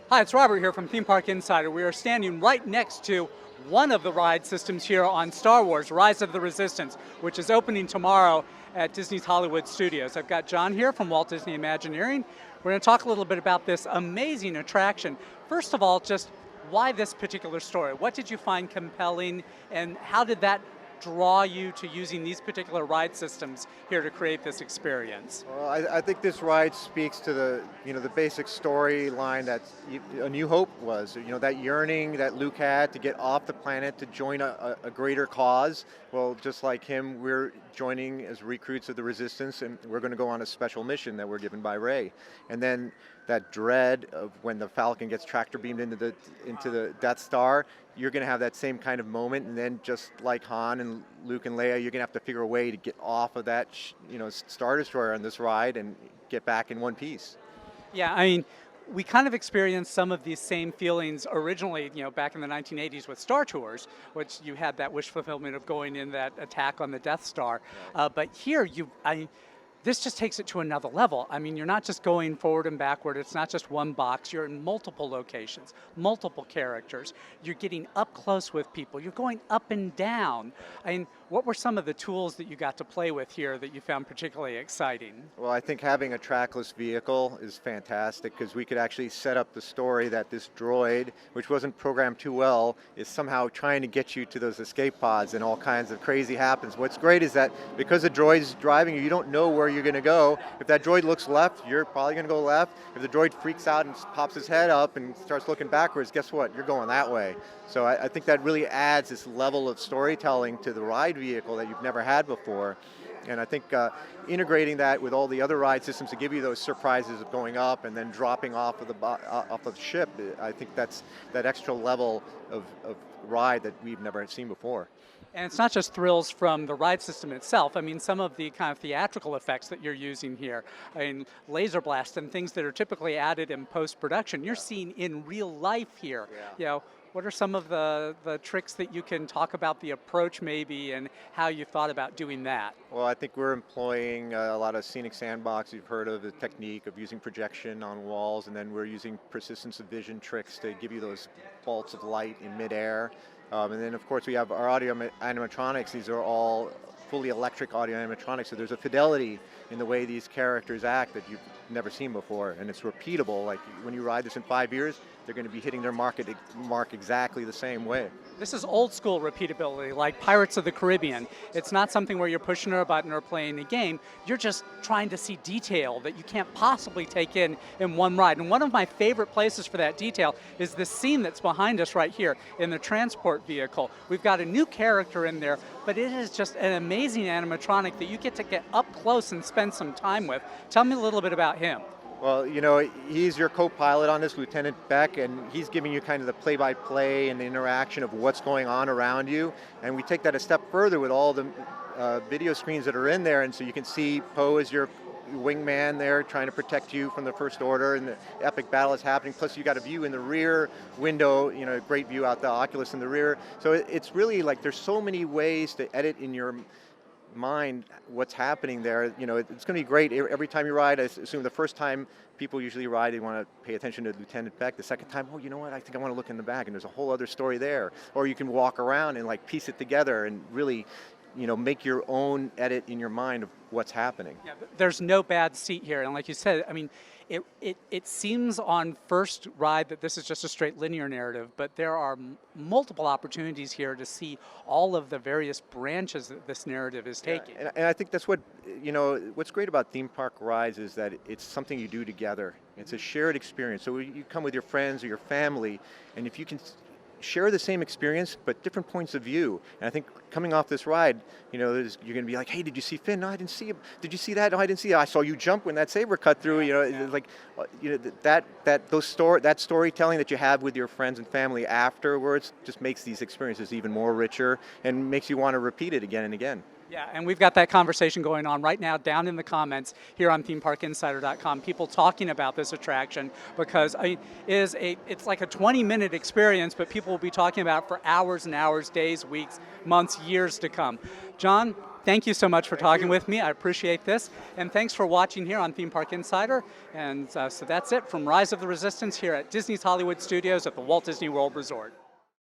Hi, it's Robert here from Theme Park Insider. We are standing right next to one of the ride systems here on Star Wars, Rise of the Resistance, which is opening tomorrow at Disney's Hollywood Studios. I've got John here from Walt Disney Imagineering. We're going to talk a little bit about this amazing attraction. First of all, just why this particular story? What did you find compelling, and how did that draw you to using these particular ride systems here to create this experience? Well, I think this ride speaks to the basic storyline that A New Hope was. That yearning that Luke had to get off the planet to join a greater cause. Well, just like him, we're joining as recruits of the Resistance, and we're going to go on a special mission that we're given by Rey. And then that dread of when the Falcon gets tractor beamed into the Death Star, you're going to have that same kind of moment, and then just like Han and Luke and Leia, you're going to have to figure a way to get off of that, Star Destroyer on this ride and get back in one piece. Yeah, I mean, we kind of experienced some of these same feelings originally, back in the 1980s with Star Tours, which you had that wish fulfillment of going in that attack on the Death Star. But here, this just takes it to another level. I mean, you're not just going forward and backward. It's not just one box. You're in multiple locations, multiple characters. You're getting up close with people. You're going up and down. I mean, what were some of the tools that you got to play with here that you found particularly exciting? Well, I think having a trackless vehicle is fantastic because we could actually set up the story that this droid, which wasn't programmed too well, is somehow trying to get you to those escape pods, and all kinds of crazy happens. What's great is that because the droid's driving you, you don't know where you're going to go. If that droid looks left, you're probably going to go left. If the droid freaks out and pops his head up and starts looking backwards, guess what? You're going that way. So I think that really adds this level of storytelling to the ride vehicle that you've never had before. And I think integrating that with all the other ride systems to give you those surprises of going up and then dropping off of the ship, I think that's that extra level of ride that we've never seen before. And it's not just thrills from the ride system itself. I mean, some of the kind of theatrical effects that you're using here, laser blast and things that are typically added in post-production, you're seeing in real life here. Yeah. What are some of the tricks that you can talk about, the approach maybe, and how you thought about doing that? Well, I think we're employing a lot of scenic sandbox. You've heard of the technique of using projection on walls, and then we're using persistence of vision tricks to give you those bolts of light in midair. And then, of course, we have our audio animatronics. These are all fully electric audio animatronics, so there's a fidelity in the way these characters act that you've never seen before, and it's repeatable. Like when you ride this in 5 years, they're going to be hitting their mark exactly the same way. This is old school repeatability, like Pirates of the Caribbean. It's not something where you're pushing a button or playing a game. You're just trying to see detail that you can't possibly take in one ride. And one of my favorite places for that detail is this scene that's behind us right here in the transport vehicle. We've got a new character in there, but it is just an amazing animatronic that you get to get up close and spend some time with. Tell me a little bit about him. Well, he's your co-pilot on this, Lieutenant Beck, and he's giving you kind of the play-by-play and the interaction of what's going on around you. And we take that a step further with all the video screens that are in there, and so you can see Poe as your wingman there trying to protect you from the First Order, and the epic battle is happening. Plus you got a view in the rear window, a great view out the Oculus in the rear. So it's really like there's so many ways to edit in your mind what's happening there. It's going to be great every time you ride. I assume the first time people usually ride, they want to pay attention to Lieutenant Beck. The second time, oh, you know what, I think I want to look in the back, and there's a whole other story there. Or you can walk around and piece it together and really make your own edit in your mind of what's happening. Yeah, there's no bad seat here, and like you said, I mean, it seems on first ride that this is just a straight linear narrative, but there are multiple opportunities here to see all of the various branches that this narrative is taking. Yeah, and I think that's what's great about theme park rides is that it's something you do together. It's a shared experience. So you come with your friends or your family, and if you can share the same experience, but different points of view. And I think coming off this ride, you're going to be like, hey, did you see Finn? No, I didn't see him. Did you see that? No, I didn't see it. I saw you jump when that saber cut through. That storytelling that you have with your friends and family afterwards just makes these experiences even more richer and makes you want to repeat it again and again. Yeah, and we've got that conversation going on right now down in the comments here on themeparkinsider.com. People talking about this attraction because it's like a 20-minute experience, but people will be talking about it for hours and hours, days, weeks, months, years to come. John, thank you so much for talking with me. I appreciate this. And thanks for watching here on Theme Park Insider. And so that's it from Rise of the Resistance here at Disney's Hollywood Studios at the Walt Disney World Resort.